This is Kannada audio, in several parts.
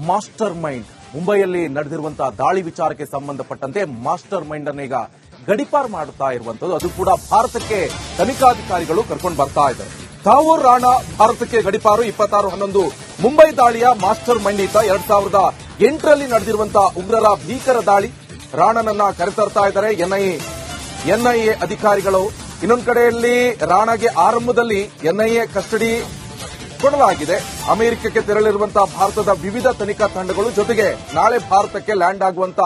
ಮಾಸ್ಟರ್ ಮೈಂಡ್ ಮುಂಬೈಯಲ್ಲಿ ನಡೆದಿರುವಂತಹ ದಾಳಿ ವಿಚಾರಕ್ಕೆ ಸಂಬಂಧಪಟ್ಟಂತೆ ಮಾಸ್ಟರ್ ಮೈಂಡ್ ಅನ್ನ ಈಗ ಗಡಿಪಾರು ಮಾಡುತ್ತಾ ಇರುವಂತದ್ದು. ಅದು ಕೂಡ ಭಾರತಕ್ಕೆ ತನಿಖಾಧಿಕಾರಿಗಳು ಕರ್ಕೊಂಡು ಬರ್ತಾ ಇದ್ದಾರೆ. ತಾವೂರ್ ರಾಣಾ ಭಾರತಕ್ಕೆ ಗಡಿಪಾರು 26/11 ಮುಂಬೈ ದಾಳಿಯ ಮಾಸ್ಟರ್ ಮೈಂಡ್ ಈತ. 2008ರಲ್ಲಿ ನಡೆದಿರುವಂತಹ ಉಗ್ರರ ಭೀಕರ ದಾಳಿ. ರಾಣಾನನ್ನ ಕರೆತರ್ತಾ ಇದ್ದಾರೆ ಎನ್ಐಎ ಅಧಿಕಾರಿಗಳು. ಇನ್ನೊಂದು ಕಡೆಯಲ್ಲಿ ರಾಣಾಗೆ ಆರಂಭದಲ್ಲಿ ಎನ್ಐಎ ಕಸ್ಟಡಿ ಕೊಡಲಾಗಿದೆ. ಅಮೆರಿಕಕ್ಕೆ ತೆರಳಿರುವಂತಹ ಭಾರತದ ವಿವಿಧ ತನಿಖಾ ತಂಡಗಳು ಜೊತೆಗೆ ನಾಳೆ ಭಾರತಕ್ಕೆ ಲ್ಯಾಂಡ್ ಆಗುವಂತ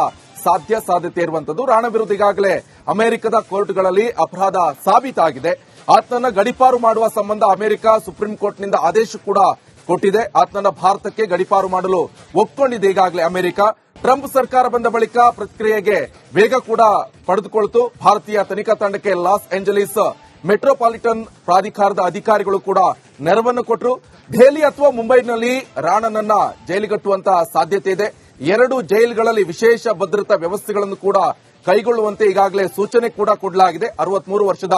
ಸಾಧ್ಯತೆ ಇರುವಂತದ್ದು. ರಾಣಾ ವಿರುದ್ಧ ಈಗಾಗಲೇ ಅಮೆರಿಕದ ಕೋರ್ಟ್ಗಳಲ್ಲಿ ಅಪರಾಧ ಸಾಬೀತಾಗಿದೆ. ಆತನನ್ನ ಗಡಿಪಾರು ಮಾಡುವ ಸಂಬಂಧ ಅಮೆರಿಕ ಸುಪ್ರೀಂ ಕೋರ್ಟ್ನಿಂದ ಆದೇಶ ಕೂಡ ಕೊಟ್ಟಿದೆ. ಆತನನ್ನ ಭಾರತಕ್ಕೆ ಗಡಿಪಾರು ಮಾಡಲು ಒಪ್ಪಿಕೊಂಡಿದೆ ಈಗಾಗಲೇ ಅಮೆರಿಕ. ಟ್ರಂಪ್ ಸರ್ಕಾರ ಬಂದ ಬಳಿಕ ಪ್ರಕ್ರಿಯೆಗೆ ವೇಗ ಕೂಡ ಪಡೆದುಕೊಳ್ತು. ಭಾರತೀಯ ತನಿಖಾ ತಂಡಕ್ಕೆ ಲಾಸ್ ಏಂಜಲೀಸ್ ಮೆಟ್ರೋಪಾಲಿಟನ್ ಪ್ರಾಧಿಕಾರದ ಅಧಿಕಾರಿಗಳು ಕೂಡ ನೆರವನ್ನು ಕೊಟ್ಟರು. ದೆಹಲಿ ಅಥವಾ ಮುಂಬೈನಲ್ಲಿ ರಾಣಾನನ್ನ ಜೈಲಿಗಟ್ಟುವಂತಹ ಸಾಧ್ಯತೆ ಇದೆ. 2 ಜೈಲುಗಳಲ್ಲಿ ವಿಶೇಷ ಭದ್ರತಾ ವ್ಯವಸ್ಥೆಗಳನ್ನು ಕೂಡ ಕೈಗೊಳ್ಳುವಂತೆ ಈಗಾಗಲೇ ಸೂಚನೆ ಕೂಡ ಕೊಡಲಾಗಿದೆ. 63 ವರ್ಷದ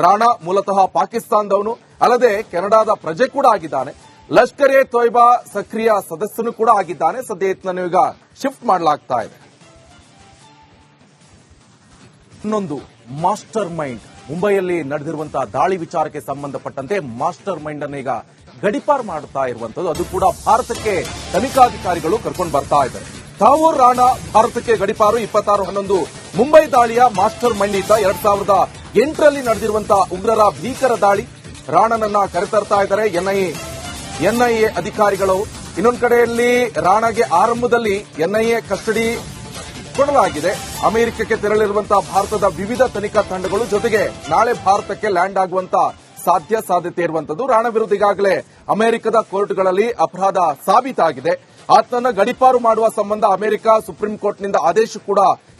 ರಾಣಾ ಮೂಲತಃ ಪಾಕಿಸ್ತಾನದವನು, ಅಲ್ಲದೆ ಕೆನಡಾದ ಪ್ರಜೆ ಕೂಡ ಆಗಿದ್ದಾನೆ. ಲಷ್ಕರ್ ಎ ತೊಯ್ಬಾ ಸಕ್ರಿಯ ಸದಸ್ಯನು ಕೂಡ ಆಗಿದ್ದಾನೆ. ಸದ್ಯ ಈತನನ್ನು ಈಗ ಶಿಫ್ಟ್ ಮಾಡಲಾಗ್ತಾ ಇದೆ. ಇನ್ನೊಂದು ಮಾಸ್ಟರ್ ಮೈಂಡ್ ಮುಂಬೈಯಲ್ಲಿ ನಡೆದಿರುವಂತಹ ದಾಳಿ ವಿಚಾರಕ್ಕೆ ಸಂಬಂಧಪಟ್ಟಂತೆ ಮಾಸ್ಟರ್ ಮೈಂಡ್ ಅನ್ನು ಈಗ ಗಡಿಪಾರು ಮಾಡುತ್ತಾ ಇರುವಂತದ್ದು. ಅದು ಕೂಡ ಭಾರತಕ್ಕೆ ತನಿಖಾಧಿಕಾರಿಗಳು ಕರ್ಕೊಂಡು ಬರ್ತಾ ಇದ್ದಾರೆ. ತಾವೂರ್ ರಾಣಾ ಭಾರತಕ್ಕೆ ಗಡಿಪಾರು 26/11 ಮುಂಬೈ ದಾಳಿಯ ಮಾಸ್ಟರ್ ಮೈಂಡ್ ಈತ. 2008ರಲ್ಲಿ ನಡೆದಿರುವಂತಹ ಉಗ್ರರ ಭೀಕರ ದಾಳಿ. ರಾಣಾನನ್ನ ಕರೆತರ್ತಾ ಇದ್ದಾರೆ ಎನ್ಐಎ ಅಧಿಕಾರಿಗಳು. ಇನ್ನೊಂದು ಕಡೆಯಲ್ಲಿ ರಾಣಾಗೆ ಆರಂಭದಲ್ಲಿ ಎನ್ಐಎ ಕಸ್ಟಡಿ ಕೊಡಲಾಗಿದೆ. ಅಮೆರಿಕಕ್ಕೆ ತೆರಳಿರುವಂತಹ ಭಾರತದ ವಿವಿಧ ತನಿಖಾ ತಂಡಗಳು ಜೊತೆಗೆ ನಾಳೆ ಭಾರತಕ್ಕೆ ಲ್ಯಾಂಡ್ ಆಗುವಂತ ಸಾಧ್ಯತೆ ಇರುವಂತದ್ದು. ರಾಣಾ ವಿರುದ್ಧ ಈಗಾಗಲೇ ಅಮೆರಿಕದ ಕೋರ್ಟ್ಗಳಲ್ಲಿ ಅಪರಾಧ ಸಾಬೀತಾಗಿದೆ. ಆತನನ್ನ ಗಡಿಪಾರು ಮಾಡುವ ಸಂಬಂಧ ಅಮೆರಿಕ ಸುಪ್ರೀಂ ಕೋರ್ಟ್ನಿಂದ ಆದೇಶ ಕೂಡ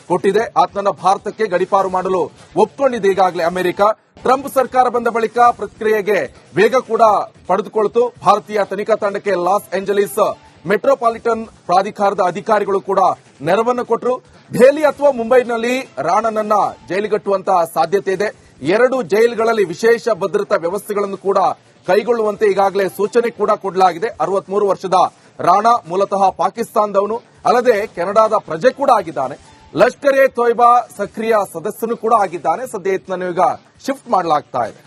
ಕೊಟ್ಟಿದೆ. ಆತನನ್ನ ಭಾರತಕ್ಕೆ ಗಡಿಪಾರು ಮಾಡಲು ಒಪ್ಪಿಕೊಂಡಿದೆ ಈಗಾಗಲೇ ಅಮೆರಿಕ. ಟ್ರಂಪ್ ಸರ್ಕಾರ ಬಂದ ಬಳಿಕ ಪ್ರಕ್ರಿಯೆಗೆ ವೇಗ ಕೂಡ ಪಡೆದುಕೊಳ್ತು. ಭಾರತೀಯ ತನಿಖಾ ತಂಡಕ್ಕೆ ಲಾಸ್ ಏಂಜಲೀಸ್ ಮೆಟ್ರೋಪಾಲಿಟನ್ ಪ್ರಾಧಿಕಾರದ ಅಧಿಕಾರಿಗಳು ಕೂಡ ನೆರವನ್ನು ಕೊಟ್ಟರು. ದೆಹಲಿ ಅಥವಾ ಮುಂಬೈನಲ್ಲಿ ರಾಣಾನನ್ನ ಜೈಲಿಗಟ್ಟುವಂತಹ ಸಾಧ್ಯತೆ ಇದೆ. 2 ಜೈಲುಗಳಲ್ಲಿ ವಿಶೇಷ ಭದ್ರತಾ ವ್ಯವಸ್ಥೆಗಳನ್ನು ಕೂಡ ಕೈಗೊಳ್ಳುವಂತೆ ಈಗಾಗಲೇ ಸೂಚನೆ ಕೂಡ ಕೊಡಲಾಗಿದೆ. 63 ವರ್ಷದ ರಾಣಾ ಮೂಲತಃ ಪಾಕಿಸ್ತಾನದವನು, ಅಲ್ಲದೆ ಕೆನಡಾದ ಪ್ರಜೆ ಕೂಡ ಆಗಿದ್ದಾನೆ. ಲಷ್ಕರ್ ಎ ತೊಯ್ಬಾ ಸಕ್ರಿಯ ಸದಸ್ಯನು ಕೂಡ ಆಗಿದ್ದಾನೆ. ಸದ್ಯ ಈತನನ್ನು ಈಗ ಶಿಫ್ಟ್ ಮಾಡಲಾಗ್ತಾ ಇದೆ.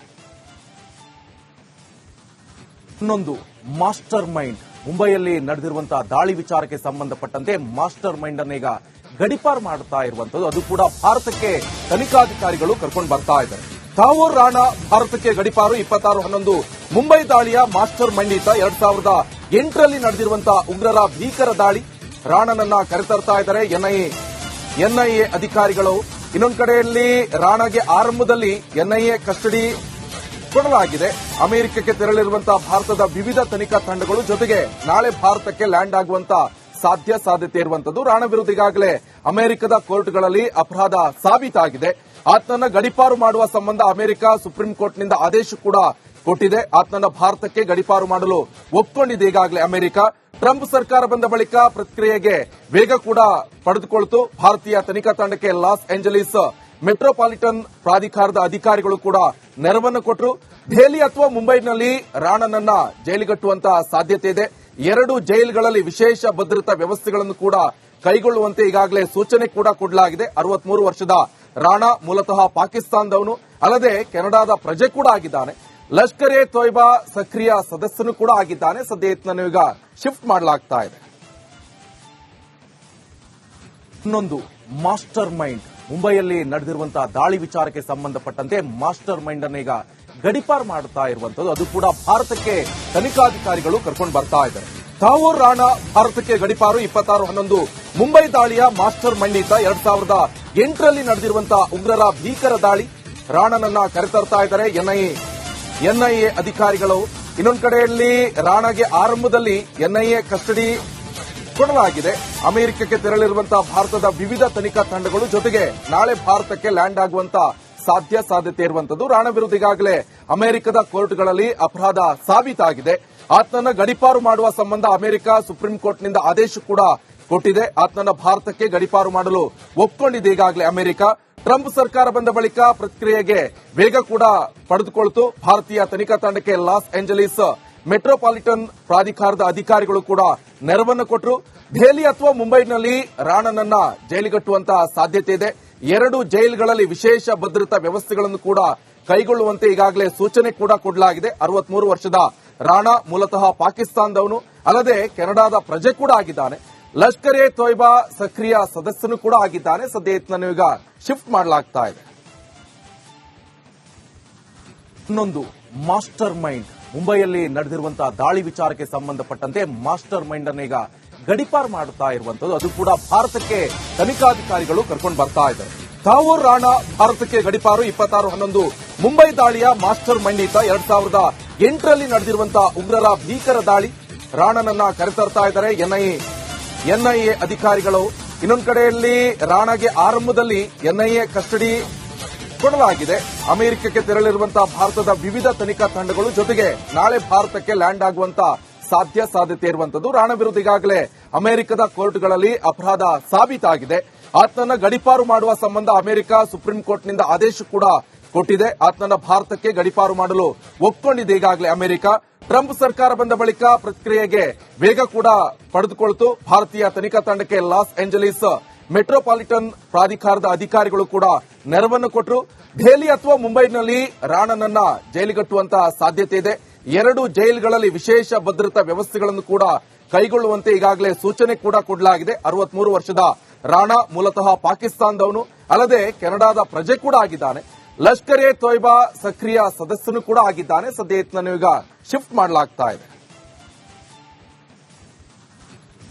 ಇನ್ನೊಂದು ಮಾಸ್ಟರ್ ಮೈಂಡ್ ಮುಂಬೈಯಲ್ಲಿ ನಡೆದಿರುವಂತಹ ದಾಳಿ ವಿಚಾರಕ್ಕೆ ಸಂಬಂಧಪಟ್ಟಂತೆ ಮಾಸ್ಟರ್ ಮೈಂಡ್ ಅನ್ನು ಈಗ ಗಡಿಪಾರು ಮಾಡುತ್ತಾ ಇರುವಂತದ್ದು. ಅದು ಕೂಡ ಭಾರತಕ್ಕೆ ತನಿಖಾಧಿಕಾರಿಗಳು ಕರ್ಕೊಂಡು ಬರ್ತಾ ಇದ್ದಾರೆ. ತಾವೂರ್ ರಾಣಾ ಭಾರತಕ್ಕೆ ಗಡಿಪಾರು 26/11 ಮುಂಬೈ ದಾಳಿಯ ಮಾಸ್ಟರ್ ಮೈಂಡ್ ಈತ. 2008ರಲ್ಲಿ ನಡೆದಿರುವಂತಹ ಉಗ್ರರ ಭೀಕರ ದಾಳಿ. ರಾಣಾನನ್ನ ಕರೆತರ್ತಾ ಇದ್ದಾರೆ ಎನ್ಐಎ ಅಧಿಕಾರಿಗಳು. ಇನ್ನೊಂದು ಕಡೆಯಲ್ಲಿ ರಾಣಾಗೆ ಆರಂಭದಲ್ಲಿ ಎನ್ಐಎ ಕಸ್ಟಡಿ ಕೊಡಲಾಗಿದೆ. ಅಮೆರಿಕಕ್ಕೆ ತೆರಳಿರುವಂತಹ ಭಾರತದ ವಿವಿಧ ತನಿಖಾ ತಂಡಗಳು ಜೊತೆಗೆ ನಾಳೆ ಭಾರತಕ್ಕೆ ಲ್ಯಾಂಡ್ ಆಗುವಂತ ಸಾಧ್ಯತೆ ಇರುವಂತದ್ದು. ರಾಣಾ ವಿರುದ್ಧ ಈಗಾಗಲೇ ಅಮೆರಿಕದ ಕೋರ್ಟ್ಗಳಲ್ಲಿ ಅಪರಾಧ ಸಾಬೀತಾಗಿದೆ. ಆತನನ್ನ ಗಡಿಪಾರು ಮಾಡುವ ಸಂಬಂಧ ಅಮೆರಿಕ ಸುಪ್ರೀಂ ಕೋರ್ಟ್ನಿಂದ ಆದೇಶ ಕೂಡ ಕೊಟ್ಟಿದೆ. ಆತನನ್ನ ಭಾರತಕ್ಕೆ ಗಡಿಪಾರು ಮಾಡಲು ಒಪ್ಪಿಕೊಂಡಿದೆ ಈಗಾಗಲೇ ಅಮೆರಿಕ. ಟ್ರಂಪ್ ಸರ್ಕಾರ ಬಂದ ಬಳಿಕ ಪ್ರಕ್ರಿಯೆಗೆ ವೇಗ ಕೂಡ ಪಡೆದುಕೊಳ್ತು. ಭಾರತೀಯ ತನಿಖಾ ತಂಡಕ್ಕೆ ಲಾಸ್ ಏಂಜಲೀಸ್ ಮೆಟ್ರೋಪಾಲಿಟನ್ ಪ್ರಾಧಿಕಾರದ ಅಧಿಕಾರಿಗಳು ಕೂಡ ನೆರವನ್ನು ಕೊಟ್ಟರು. ದೆಹಲಿ ಅಥವಾ ಮುಂಬೈನಲ್ಲಿ ರಾಣಾನನ್ನ ಜೈಲಿಗಟ್ಟುವಂತಹ ಸಾಧ್ಯತೆ ಇದೆ. 2 ಜೈಲುಗಳಲ್ಲಿ ವಿಶೇಷ ಭದ್ರತಾ ವ್ಯವಸ್ಥೆಗಳನ್ನು ಕೂಡ ಕೈಗೊಳ್ಳುವಂತೆ ಈಗಾಗಲೇ ಸೂಚನೆ ಕೂಡ ಕೊಡಲಾಗಿದೆ. 63 ವರ್ಷದ ರಾಣಾ ಮೂಲತಃ ಪಾಕಿಸ್ತಾನದವನು, ಅಲ್ಲದೆ ಕೆನಡಾದ ಪ್ರಜೆ ಕೂಡ ಆಗಿದ್ದಾನೆ. ಲಷ್ಕರ್ ಎ ತೊಯ್ಬಾ ಸಕ್ರಿಯ ಸದಸ್ಯನು ಕೂಡ ಆಗಿದ್ದಾನೆ. ಸದ್ಯ ಈತನನ್ನು ಈಗ ಶಿಫ್ಟ್ ಮಾಡಲಾಗ್ತಾ ಇದೆ. ಇನ್ನೊಂದು ಮಾಸ್ಟರ್ ಮೈಂಡ್ ಮುಂಬೈಯಲ್ಲಿ ನಡೆದಿರುವಂತಹ ದಾಳಿ ವಿಚಾರಕ್ಕೆ ಸಂಬಂಧಪಟ್ಟಂತೆ ಮಾಸ್ಟರ್ ಮೈಂಡ್ ಅನ್ನು ಈಗ ಗಡಿಪಾರು ಮಾಡುತ್ತಾ ಇರುವಂತದ್ದು. ಅದು ಕೂಡ ಭಾರತಕ್ಕೆ ತನಿಖಾಧಿಕಾರಿಗಳು ಕರ್ಕೊಂಡು ಬರ್ತಾ ಇದ್ದಾರೆ. ತಾವೂರ್ ರಾಣಾ ಭಾರತಕ್ಕೆ ಗಡಿಪಾರು 26/11 ಮುಂಬೈ ದಾಳಿಯ ಮಾಸ್ಟರ್ ಮೈಂಡ್ ಈತ. 2008ರಲ್ಲಿ ನಡೆದಿರುವಂತಹ ಉಗ್ರರ ಭೀಕರ ದಾಳಿ. ರಾಣಾನನ್ನ ಕರೆತರ್ತಾ ಇದ್ದಾರೆ ಎನ್ಐಎ ಅಧಿಕಾರಿಗಳು. ಇನ್ನೊಂದು ಕಡೆಯಲ್ಲಿ ರಾಣಾಗೆ ಆರಂಭದಲ್ಲಿ ಎನ್ಐಎ ಕಸ್ಟಡಿ ಕೊಡಲಾಗಿದೆ. ಅಮೆರಿಕಕ್ಕೆ ತೆರಳಿರುವಂತಹ ಭಾರತದ ವಿವಿಧ ತನಿಖಾ ತಂಡಗಳು ಜೊತೆಗೆ ನಾಳೆ ಭಾರತಕ್ಕೆ ಲ್ಯಾಂಡ್ ಆಗುವಂತ ಸಾಧ್ಯತೆ ಇರುವಂತದ್ದು. ರಾಣಾ ವಿರುದ್ಧ ಈಗಾಗಲೇ ಅಮೆರಿಕದ ಕೋರ್ಟ್ಗಳಲ್ಲಿ ಅಪರಾಧ ಸಾಬೀತಾಗಿದೆ. ಆತನನ್ನ ಗಡಿಪಾರು ಮಾಡುವ ಸಂಬಂಧ ಅಮೆರಿಕ ಸುಪ್ರೀಂ ಕೋರ್ಟ್ನಿಂದ ಆದೇಶ ಕೂಡ ಕೊಟ್ಟಿದೆ. ಆತನನ್ನ ಭಾರತಕ್ಕೆ ಗಡಿಪಾರು ಮಾಡಲು ಒಪ್ಪಿಕೊಂಡಿದೆ ಈಗಾಗಲೇ ಅಮೆರಿಕ. ಟ್ರಂಪ್ ಸರ್ಕಾರ ಬಂದ ಬಳಿಕ ಪ್ರಕ್ರಿಯೆಗೆ ವೇಗ ಕೂಡ ಪಡೆದುಕೊಳ್ತು. ಭಾರತೀಯ ತನಿಖಾ ತಂಡಕ್ಕೆ ಲಾಸ್ ಏಂಜಲೀಸ್ ಮೆಟ್ರೋಪಾಲಿಟನ್ ಪ್ರಾಧಿಕಾರದ ಅಧಿಕಾರಿಗಳು ಕೂಡ ನೆರವನ್ನು ಕೊಟ್ಟರು. ದೆಹಲಿ ಅಥವಾ ಮುಂಬೈನಲ್ಲಿ ರಾಣನನ್ನ ಜೈಲಿಗಟ್ಟುವಂತಹ ಸಾಧ್ಯತೆ ಇದೆ. 2 ಜೈಲುಗಳಲ್ಲಿ ವಿಶೇಷ ಭದ್ರತಾ ವ್ಯವಸ್ಥೆಗಳನ್ನು ಕೂಡ ಕೈಗೊಳ್ಳುವಂತೆ ಈಗಾಗಲೇ ಸೂಚನೆ ಕೂಡ ಕೊಡಲಾಗಿದೆ. 63 ವರ್ಷದ ರಾಣಾ ಮೂಲತಃ ಪಾಕಿಸ್ತಾನದವನು, ಅಲ್ಲದೆ ಕೆನಡಾದ ಪ್ರಜೆ ಕೂಡ ಆಗಿದ್ದಾನೆ. ಲಷ್ಕರ್ ಎ ತೊಯ್ಬಾ ಸಕ್ರಿಯ ಸದಸ್ಯನು ಕೂಡ ಆಗಿದ್ದಾನೆ. ಸದ್ಯ ಈತನನ್ನು ಈಗ ಶಿಫ್ಟ್ ಮಾಡಲಾಗ್ತಾ ಇದೆ. ಇನ್ನೊಂದು ಮಾಸ್ಟರ್ ಮೈಂಡ್ ಮುಂಬೈಯಲ್ಲಿ ನಡೆದಿರುವಂತಹ ದಾಳಿ ವಿಚಾರಕ್ಕೆ ಸಂಬಂಧಪಟ್ಟಂತೆ ಮಾಸ್ಟರ್ ಮೈಂಡ್ ಅನ್ನು ಈಗ ಗಡಿಪಾರು ಮಾಡುತ್ತಾ ಇರುವಂತದ್ದು, ಅದು ಕೂಡ ಭಾರತಕ್ಕೆ ತನಿಖಾಧಿಕಾರಿಗಳು ಕರ್ಕೊಂಡು ಬರ್ತಾ ಇದ್ದಾರೆ. ತಾವೂರ್ ರಾಣಾ ಭಾರತಕ್ಕೆ ಗಡಿಪಾರು. 26/11 ಮುಂಬೈ ದಾಳಿಯ ಮಾಸ್ಟರ್ ಮೈಂಡ್ ಈತ. 2008ರಲ್ಲಿ ನಡೆದಿರುವಂತಹ ಉಗ್ರರ ಭೀಕರ ದಾಳಿ. ರಾಣನನ್ನ ಕರೆತರ್ತಾ ಇದ್ದಾರೆ ಎನ್ಐಎ ಅಧಿಕಾರಿಗಳು. ಇನ್ನೊಂದು ಕಡೆಯಲ್ಲಿ ರಾಣಾಗೆ ಆರಂಭದಲ್ಲಿ ಎನ್ಐಎ ಕಸ್ಟಡಿ ಕೊಡಲಾಗಿದೆ. ಅಮೆರಿಕಕ್ಕೆ ತೆರಳಿರುವಂತಹ ಭಾರತದ ವಿವಿಧ ತನಿಖಾ ತಂಡಗಳು, ಜೊತೆಗೆ ನಾಳೆ ಭಾರತಕ್ಕೆ ಲ್ಯಾಂಡ್ ಆಗುವಂತಹ ಸಾಧ್ಯತೆ ಇರುವಂತದ್ದು. ರಾಣಾ ವಿರುದ್ಧ ಈಗಾಗಲೇ ಅಮೆರಿಕದ ಕೋರ್ಟ್ಗಳಲ್ಲಿ ಅಪರಾಧ ಸಾಬೀತಾಗಿದೆ. ಆತನನ್ನ ಗಡಿಪಾರು ಮಾಡುವ ಸಂಬಂಧ ಅಮೆರಿಕ ಸುಪ್ರೀಂ ಕೋರ್ಟ್ನಿಂದ ಆದೇಶ ಕೂಡ ಕೊಟ್ಟಿದೆ. ಆತನನ್ನ ಭಾರತಕ್ಕೆ ಗಡಿಪಾರು ಮಾಡಲು ಒಪ್ಪಿಕೊಂಡಿದೆ ಈಗಾಗಲೇ ಅಮೆರಿಕ. ಟ್ರಂಪ್ ಸರ್ಕಾರ ಬಂದ ಬಳಿಕ ಪ್ರಕ್ರಿಯೆಗೆ ವೇಗ ಕೂಡ ಪಡೆದುಕೊಳ್ತು. ಭಾರತೀಯ ತನಿಖಾ ತಂಡಕ್ಕೆ ಲಾಸ್ ಏಂಜಲೀಸ್ ಮೆಟ್ರೋಪಾಲಿಟನ್ ಪ್ರಾಧಿಕಾರದ ಅಧಿಕಾರಿಗಳು ಕೂಡ ನೆರವನ್ನು ಕೊಟ್ಟರು. ದೆಹಲಿ ಅಥವಾ ಮುಂಬೈನಲ್ಲಿ ರಾಣನನ್ನ ಜೈಲಿಗಟ್ಟುವಂತಹ ಸಾಧ್ಯತೆ ಇದೆ. 2 ಜೈಲುಗಳಲ್ಲಿ ವಿಶೇಷ ಭದ್ರತಾ ವ್ಯವಸ್ಥೆಗಳನ್ನು ಕೂಡ ಕೈಗೊಳ್ಳುವಂತೆ ಈಗಾಗಲೇ ಸೂಚನೆ ಕೂಡ ಕೊಡಲಾಗಿದೆ. 63 ವರ್ಷದ ರಾಣಾ ಮೂಲತಃ ಪಾಕಿಸ್ತಾನದವನು, ಅಲ್ಲದೆ ಕೆನಡಾದ ಪ್ರಜೆ ಕೂಡ ಆಗಿದ್ದಾನೆ. ಲಷ್ಕರ್ ಎ ತೊಯ್ಬಾ ಸಕ್ರಿಯ ಸದಸ್ಯನು ಕೂಡ ಆಗಿದ್ದಾನೆ. ಸದ್ಯ ಈತನನ್ನು ಈಗ ಶಿಫ್ಟ್ ಮಾಡಲಾಗ್ತಾ ಇದೆ.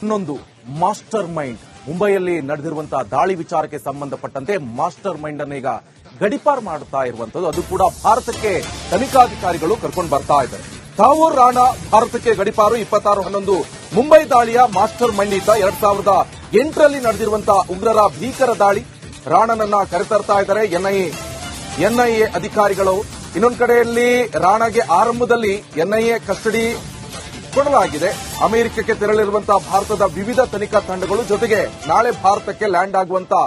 ಇನ್ನೊಂದು ಮಾಸ್ಟರ್ ಮೈಂಡ್ ಮುಂಬೈಯಲ್ಲಿ ನಡೆದಿರುವಂತಹ ದಾಳಿ ವಿಚಾರಕ್ಕೆ ಸಂಬಂಧಪಟ್ಟಂತೆ ಮಾಸ್ಟರ್ ಮೈಂಡ್ ಅನ್ನು ಈಗ ಗಡಿಪಾರು ಮಾಡುತ್ತಾ ಇರುವಂತದ್ದು, ಅದು ಕೂಡ ಭಾರತಕ್ಕೆ ತನಿಖಾಧಿಕಾರಿಗಳು ಕರ್ಕೊಂಡು ಬರ್ತಾ ಇದ್ದಾರೆ. ತಾವೂರ್ ರಾಣಾ ಭಾರತಕ್ಕೆ ಗಡಿಪಾರು. 26/11 ಮುಂಬೈ ದಾಳಿಯ ಮಾಸ್ಟರ್ ಮೈಂಡ್ ಈತ. 2008ರಲ್ಲಿ ನಡೆದಿರುವಂತಹ ಉಗ್ರರ ಭೀಕರ ದಾಳಿ. ರಾಣನನ್ನ ಕರೆತರ್ತಾ ಇದ್ದಾರೆ ಎನ್ಐಎ ಅಧಿಕಾರಿಗಳು. ಇನ್ನೊಂದು ಕಡೆಯಲ್ಲಿ ರಾಣಾಗೆ ಆರಂಭದಲ್ಲಿ ಎನ್ಐಎ ಕಸ್ಟಡಿ ಕೊಡಲಾಗಿದೆ. ಅಮೆರಿಕಕ್ಕೆ ತೆರಳಿರುವಂತಹ ಭಾರತದ ವಿವಿಧ ತನಿಖಾ ತಂಡಗಳು, ಜೊತೆಗೆ ನಾಳೆ ಭಾರತಕ್ಕೆ ಲ್ಯಾಂಡ್ ಆಗುವಂತಹ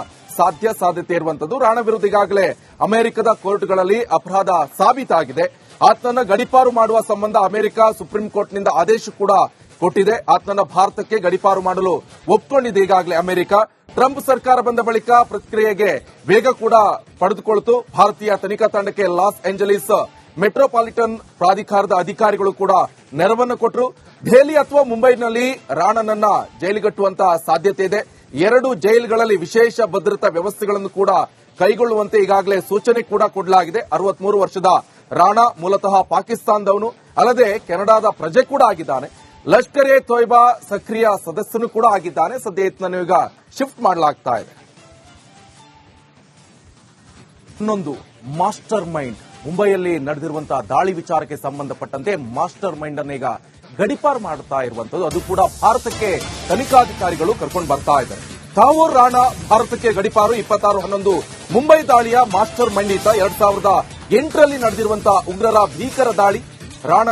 ಸಾಧ್ಯತೆ ಇರುವಂತದ್ದು. ರಾಣಾ ವಿರುದ್ಧ ಈಗಾಗಲೇ ಅಮೆರಿಕದ ಕೋರ್ಟ್ಗಳಲ್ಲಿ ಅಪರಾಧ ಸಾಬೀತಾಗಿದೆ. ಆತನನ್ನ ಗಡಿಪಾರು ಮಾಡುವ ಸಂಬಂಧ ಅಮೆರಿಕ ಸುಪ್ರೀಂ ಕೋರ್ಟ್ನಿಂದ ಆದೇಶ ಕೂಡ ಕೊಟ್ಟಿದೆ. ಆತನನ್ನ ಭಾರತಕ್ಕೆ ಗಡಿಪಾರು ಮಾಡಲು ಒಪ್ಪಿಕೊಂಡಿದೆ ಈಗಾಗಲೇ ಅಮೆರಿಕ. ಟ್ರಂಪ್ ಸರ್ಕಾರ ಬಂದ ಬಳಿಕ ಪ್ರಕ್ರಿಯೆಗೆ ವೇಗ ಕೂಡ ಪಡೆದುಕೊಳ್ತು. ಭಾರತೀಯ ತನಿಖಾ ತಂಡಕ್ಕೆ ಲಾಸ್ ಏಂಜಲೀಸ್ ಮೆಟ್ರೋಪಾಲಿಟನ್ ಪ್ರಾಧಿಕಾರದ ಅಧಿಕಾರಿಗಳು ಕೂಡ ನೆರವನ್ನು ಕೊಟ್ಟರು. ದೆಹಲಿ ಅಥವಾ ಮುಂಬೈನಲ್ಲಿ ರಾಣನನ್ನ ಜೈಲಿಗಟ್ಟುವಂತಹ ಸಾಧ್ಯತೆ ಇದೆ. 2 ಜೈಲುಗಳಲ್ಲಿ ವಿಶೇಷ ಭದ್ರತಾ ವ್ಯವಸ್ಥೆಗಳನ್ನು ಕೂಡ ಕೈಗೊಳ್ಳುವಂತೆ ಈಗಾಗಲೇ ಸೂಚನೆ ಕೂಡ ಕೊಡಲಾಗಿದೆ. 63 ವರ್ಷದ ರಾಣಾ ಮೂಲತಃ ಪಾಕಿಸ್ತಾನದವನು, ಅಲ್ಲದೆ ಕೆನಡಾದ ಪ್ರಜೆ ಕೂಡ ಆಗಿದ್ದಾನೆ. ಲಷ್ಕರ್ ಎ ತೊಯ್ಬಾ ಸಕ್ರಿಯ ಸದಸ್ಯನು ಕೂಡ ಆಗಿದ್ದಾನೆ. ಸದ್ಯ ಈತನನ್ನು ಈಗ ಶಿಫ್ಟ್ ಮಾಡಲಾಗ್ತಾ ಇದೆ. ಇನ್ನೊಂದು ಮಾಸ್ಟರ್ ಮೈಂಡ್ ಮುಂಬೈಯಲ್ಲಿ ನಡೆದಿರುವಂತಹ ದಾಳಿ ವಿಚಾರಕ್ಕೆ ಸಂಬಂಧಪಟ್ಟಂತೆ ಮಾಸ್ಟರ್ ಮೈಂಡ್ ಅನ್ನು ಈಗ ಗಡಿಪಾರು ಮಾಡುತ್ತಾ ಇರುವಂತದ್ದು, ಅದು ಕೂಡ ಭಾರತಕ್ಕೆ ತನಿಖಾಧಿಕಾರಿಗಳು ಕರ್ಕೊಂಡು ಬರ್ತಾ ಇದ್ದಾರೆ. ತಾವೂರ್ ರಾಣಾ ಭಾರತಕ್ಕೆ ಗಡಿಪಾರು. 26/11 ಮುಂಬೈ ದಾಳಿಯ ಮಾಸ್ಟರ್ ಮೈಂಡ್ ಈತ. 2008ರಲ್ಲಿ ನಡೆದಿರುವಂತಹ ಉಗ್ರರ ಭೀಕರ ದಾಳಿ. ರಾಣಾ